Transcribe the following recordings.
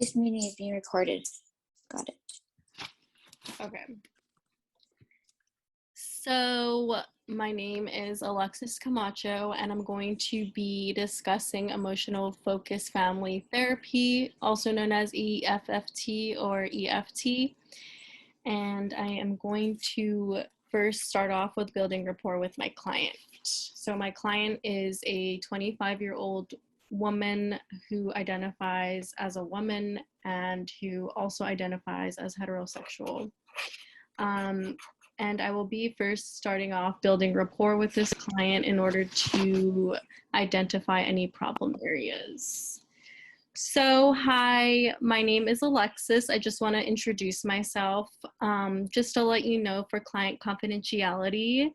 This meeting is being recorded. Got it. Okay. So my name is Alexis Camacho, and I'm going to be discussing emotional focus family therapy, also known as EFFT or EFT. And I am going to first start off with building rapport with my client. So my client is a 25-year-old woman who identifies as a woman and who also identifies as heterosexual. And I will be first starting off building rapport with this client in order to identify any problem areas. So, hi, my name is Alexis. I just want to introduce myself. Just to let you know, for client confidentiality,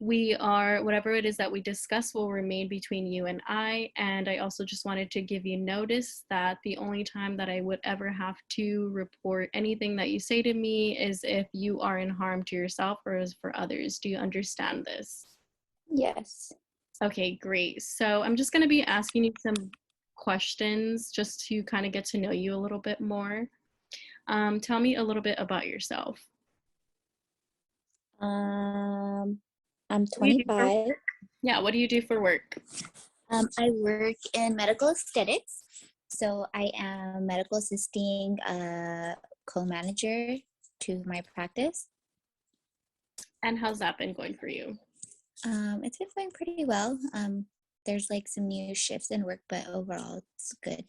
whatever it is that we discuss will remain between you and I. And I also just wanted to give you notice that the only time that I would ever have to report anything that you say to me is if you are in harm to yourself or is for others. Do you understand this? Yes. Okay, great. So I'm just going to be asking you some questions just to kind of get to know you a little bit more. Tell me a little bit about yourself. I'm What do you do for 25. work? Yeah, what do you do for work? I work in medical aesthetics. So I am medical assisting co-manager to my practice. And how's that been going for you? It's been going pretty well. There's like some new shifts in work, but overall it's good.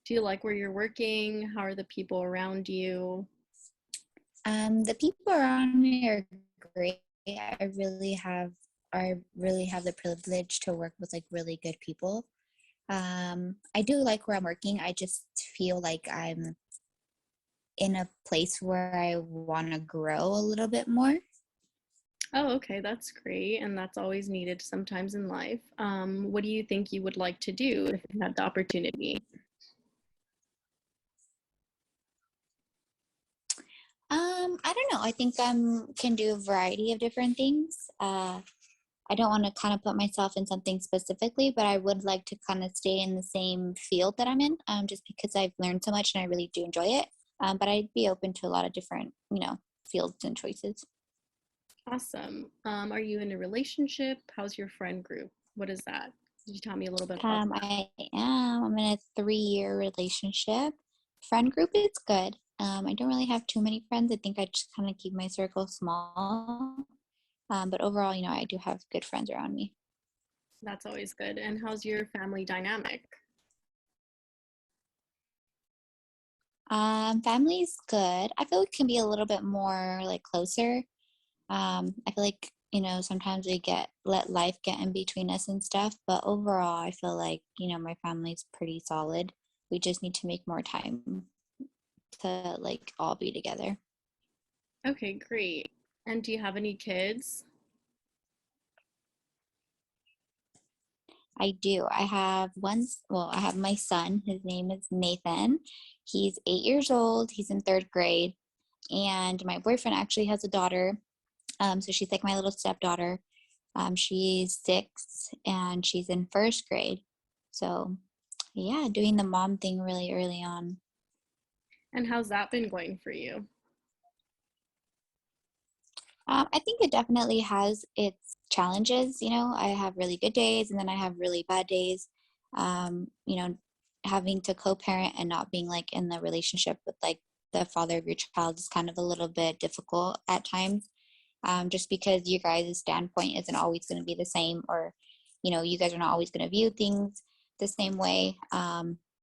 Do you like where you're working? How are the people around you? The people around me are great. I really have the privilege to work with like really good people. I do like where I'm working. I just feel like I'm in a place where I want to grow a little bit more. Oh, okay, that's great. And that's always needed sometimes in life. What do you think you would like to do if you had the opportunity? I don't know. I think I can do a variety of different things. I don't want to kind of put myself in something specifically, but I would like to kind of stay in the same field that I'm in, just because I've learned so much and I really do enjoy it. But I'd be open to a lot of different, fields and choices. Awesome. Are you in a relationship? How's your friend group? What is that? Could you tell me a little bit about that? I am. I'm in a 3-year relationship. Friend group is good. I don't really have too many friends. I think I just kind of keep my circle small. But overall, I do have good friends around me. That's always good. And how's your family dynamic? Family's good. I feel it can be a little bit more like closer. I feel like, sometimes we let life get in between us and stuff. But overall, I feel like, my family's pretty solid. We just need to make more time to like all be together. Okay, great. And do you have any kids? I do. I have my son. His name is Nathan. He's 8 years old. He's in third grade. And my boyfriend actually has a daughter. So she's like my little stepdaughter. She's 6 and she's in first grade. So yeah, doing the mom thing really early on. And how's that been going for you? I think it definitely has its challenges. I have really good days and then I have really bad days. Um, you know, Having to co-parent and not being like in the relationship with like the father of your child is kind of a little bit difficult at times. Just because your guys' standpoint isn't always going to be the same, or, you guys are not always going to view things the same way.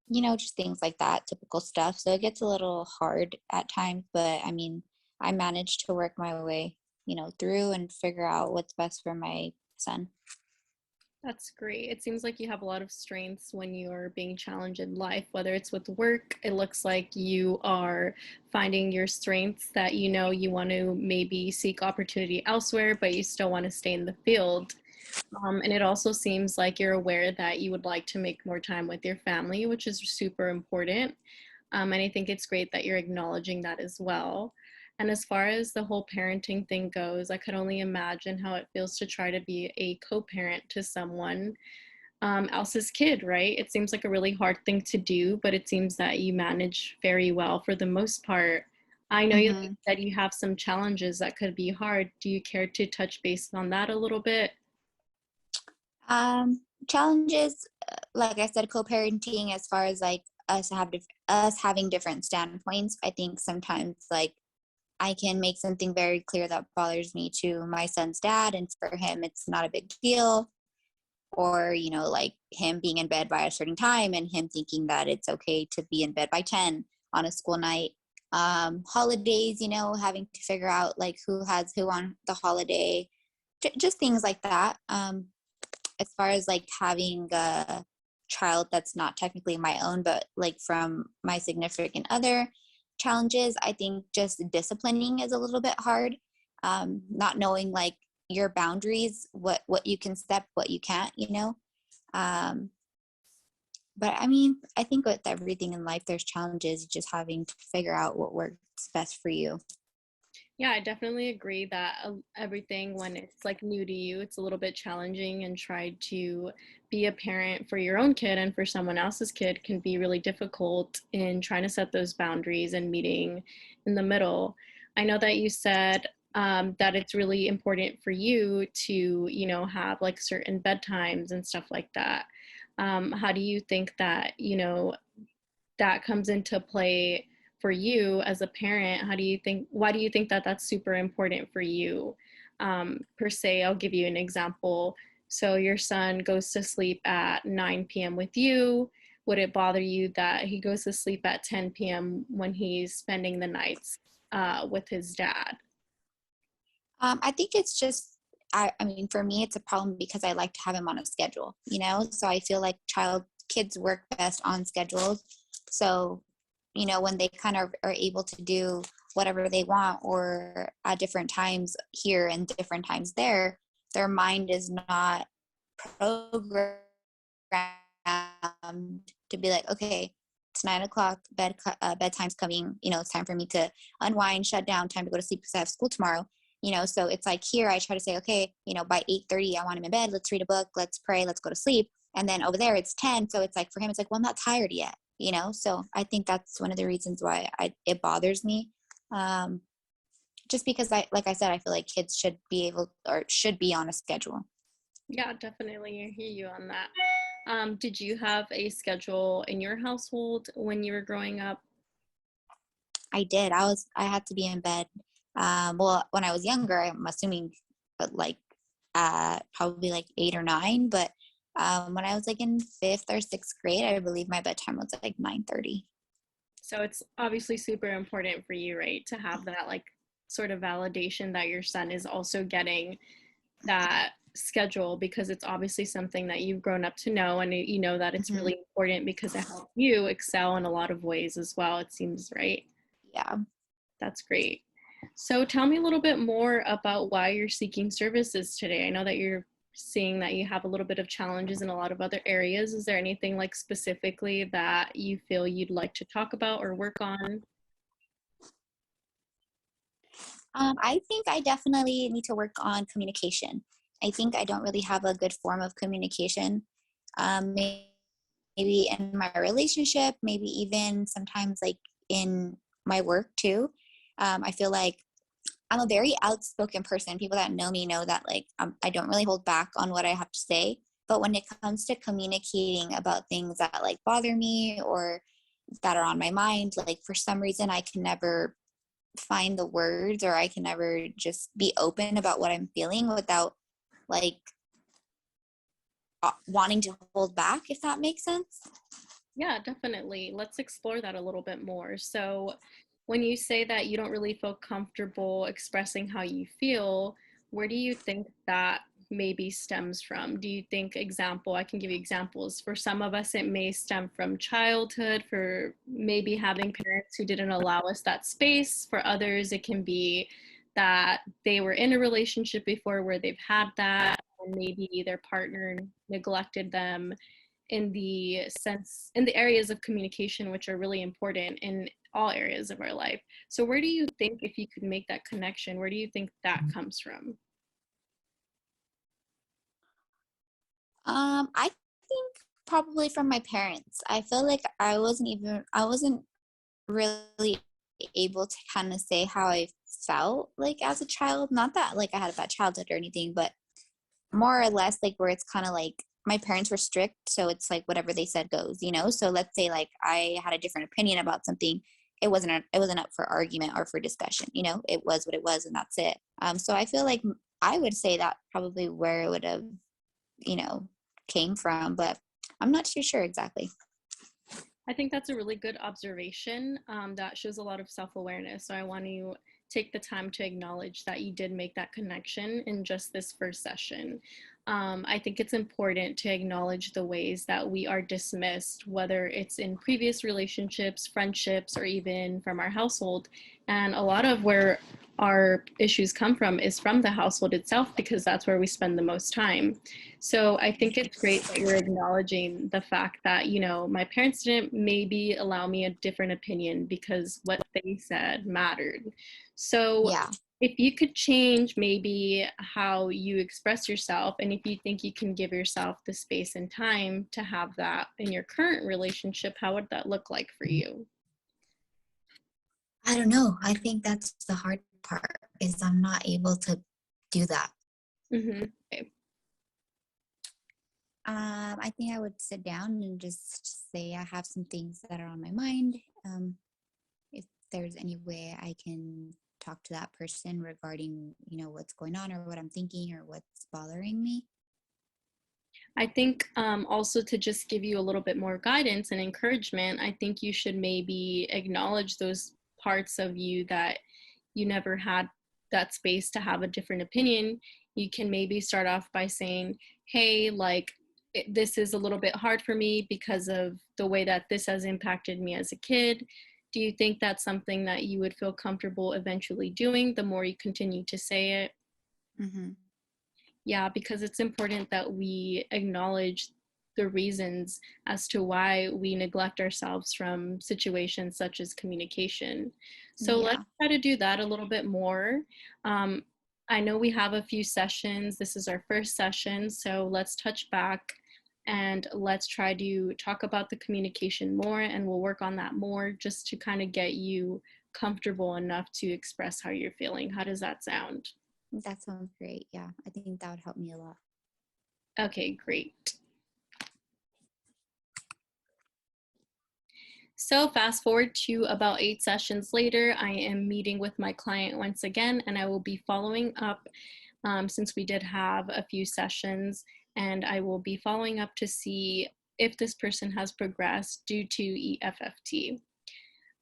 Just things like that, typical stuff. So it gets a little hard at times, but I mean, I managed to work my way, through and figure out what's best for my son. That's great. It seems like you have a lot of strengths when you're being challenged in life, whether it's with work. It looks like you are finding your strengths that you want to maybe seek opportunity elsewhere, but you still want to stay in the field. And it also seems like you're aware that you would like to make more time with your family, which is super important. And I think it's great that you're acknowledging that as well. And as far as the whole parenting thing goes, I could only imagine how it feels to try to be a co parent to someone. else's kid, right? It seems like a really hard thing to do, but it seems that you manage very well for the most part. I know you Hmm. said you have some challenges that could be hard. Do you care to touch base on that a little bit? Challenges, like I said, co-parenting as far as like us having different standpoints. I think sometimes like I can make something very clear that bothers me to my son's dad, and for him, it's not a big deal. Or, like him being in bed by a certain time and him thinking that it's okay to be in bed by 10 on a school night. Holidays, having to figure out like who has who on the holiday, just things like that. As far as like having a child that's not technically my own, but like from my significant other, challenges, I think just disciplining is a little bit hard. Not knowing like your boundaries, what you can step, what you can't. um but I mean, I think with everything in life there's challenges, just having to figure out what works best for you. Yeah, I definitely agree that everything when it's like new to you, it's a little bit challenging, and try to be a parent for your own kid and for someone else's kid can be really difficult in trying to set those boundaries and meeting in the middle. I know that you said that it's really important for you to, have like certain bedtimes and stuff like that. How do you think that, that comes into play for you as a parent? Why do you think that that's super important for you? Per se, I'll give you an example. So your son goes to sleep at 9 p.m. with you. Would it bother you that he goes to sleep at 10 p.m. when he's spending the nights with his dad? I think it's just, I mean, for me, it's a problem because I like to have him on a schedule. So I feel like kids work best on schedules. So, when they kind of are able to do whatever they want or at different times here and different times there, their mind is not programmed to be like, okay, it's 9 o'clock, bedtime's coming. It's time for me to unwind, shut down, time to go to sleep because I have school tomorrow. So it's like here I try to say, okay, by 8:30 I want him in bed. Let's read a book. Let's pray. Let's go to sleep. And then over there it's 10. So it's like for him, it's like, well, I'm not tired yet. So I think that's one of the reasons why it bothers me. Um, just because like I said, I feel like kids should be able or should be on a schedule. Yeah, definitely. I hear you on that. Did you have a schedule in your household when you were growing up? I did. I had to be in bed. Well, when I was younger, I'm assuming, but like probably like 8 or 9. But when I was like in fifth or sixth grade, I believe my bedtime was like 9:30. So it's obviously super important for you, right, to have that like sort of validation that your son is also getting that schedule, because it's obviously something that you've grown up to know, and you know that it's Hmm. really important because it helps you excel in a lot of ways as well, it seems, right? Yeah. That's great. So tell me a little bit more about why you're seeking services today. I know that you're seeing that you have a little bit of challenges in a lot of other areas. Is there anything like specifically that you feel you'd like to talk about or work on? I think I definitely need to work on communication. I think I don't really have a good form of communication. Maybe in my relationship, maybe even sometimes like in my work too. I feel like I'm a very outspoken person. People that know me know that like I don't really hold back on what I have to say. But when it comes to communicating about things that like bother me or that are on my mind, like for some reason I can never find the words, or I can never just be open about what I'm feeling without like wanting to hold back, if that makes sense. Yeah, definitely. Let's explore that a little bit more. So, when you say that you don't really feel comfortable expressing how you feel, where do you think that maybe stems from? Do you think, I can give you examples. For some of us, it may stem from childhood, for maybe having parents who didn't allow us that space. For others, it can be that they were in a relationship before where they've had that, and maybe their partner neglected them in the areas of communication, which are really important in all areas of our life. So where do you think, if you could make that connection, where do you think that comes from? I probably from my parents. I feel like I wasn't really able to kind of say how I felt like as a child. Not that like I had a bad childhood or anything, but more or less like where it's kind of like my parents were strict, so it's like whatever they said goes, you know. So let's say like I had a different opinion about something, it wasn't up for argument or for discussion, you know. It was what it was and that's it. So I feel like I would say that probably where it would have, you know, came from, but I'm not too sure exactly. I think that's a really good observation. That shows a lot of self-awareness. So I want to take the time to acknowledge that you did make that connection in just this first session. I think it's important to acknowledge the ways that we are dismissed, whether it's in previous relationships, friendships, or even from our household. And a lot of where our issues come from is from the household itself, because that's where we spend the most time. So I think it's great that you're acknowledging the fact that, you know, my parents didn't maybe allow me a different opinion because what they said mattered. So Yeah. if you could change maybe how you express yourself, and if you think you can give yourself the space and time to have that in your current relationship, how would that look like for you? I don't know. I think that's the hard part is I'm not able to do that. Okay. I think I would sit down and just say I have some things that are on my mind. If there's any way I can talk to that person regarding, you know, what's going on or what I'm thinking or what's bothering me. I think also to just give you a little bit more guidance and encouragement, I think you should maybe acknowledge those parts of you that you never had that space to have a different opinion. You can maybe start off by saying, hey, like, this is a little bit hard for me because of the way that this has impacted me as a kid. Do you think that's something that you would feel comfortable eventually doing the more you continue to say it? Mm-hmm. Yeah, because it's important that we acknowledge the reasons as to why we neglect ourselves from situations such as communication. So let's Yeah. try to do that a little bit more. Um, I know we have a few sessions. This is our first session, so let's touch back and let's try to talk about the communication more, and we'll work on that more just to kind of get you comfortable enough to express how you're feeling. How does that sound? That sounds great. Yeah. I think that would help me a lot. Okay, great. So fast forward to about 8 sessions later, I am meeting with my client once again, and I will be following up since we did have a few sessions, and I will be following up to see if this person has progressed due to EFFT.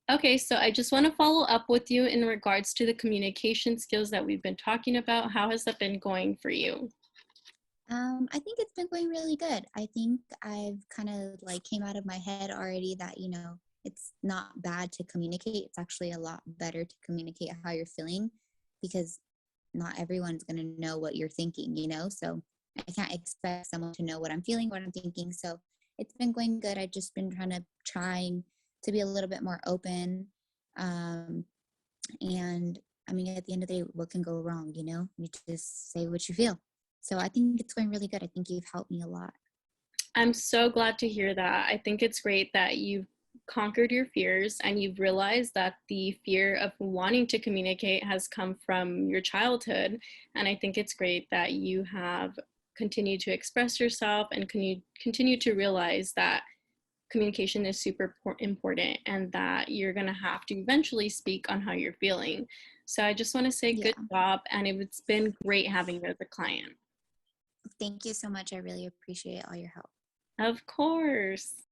Okay, so I just want to follow up with you in regards to the communication skills that we've been talking about. How has that been going for you? I think it's been going really good. I think I've kind of like came out of my head already that, you know, it's not bad to communicate. It's actually a lot better to communicate how you're feeling because not everyone's going to know what you're thinking, you know? So I can't expect someone to know what I'm feeling, what I'm thinking. So it's been going good. I've just been trying to be a little bit more open. Um, and I mean, at the end of the day, what can go wrong? You know, you just say what you feel. So I think it's going really good. I think you've helped me a lot. I'm so glad to hear that. I think it's great that you've conquered your fears and you've realized that the fear of wanting to communicate has come from your childhood. And I think it's great that you have continued to express yourself and continue to realize that communication is super important and that you're going to have to eventually speak on how you're feeling. So I just want to say Yeah. good job, and it's been great having you as a client. Thank you so much. I really appreciate all your help. Of course.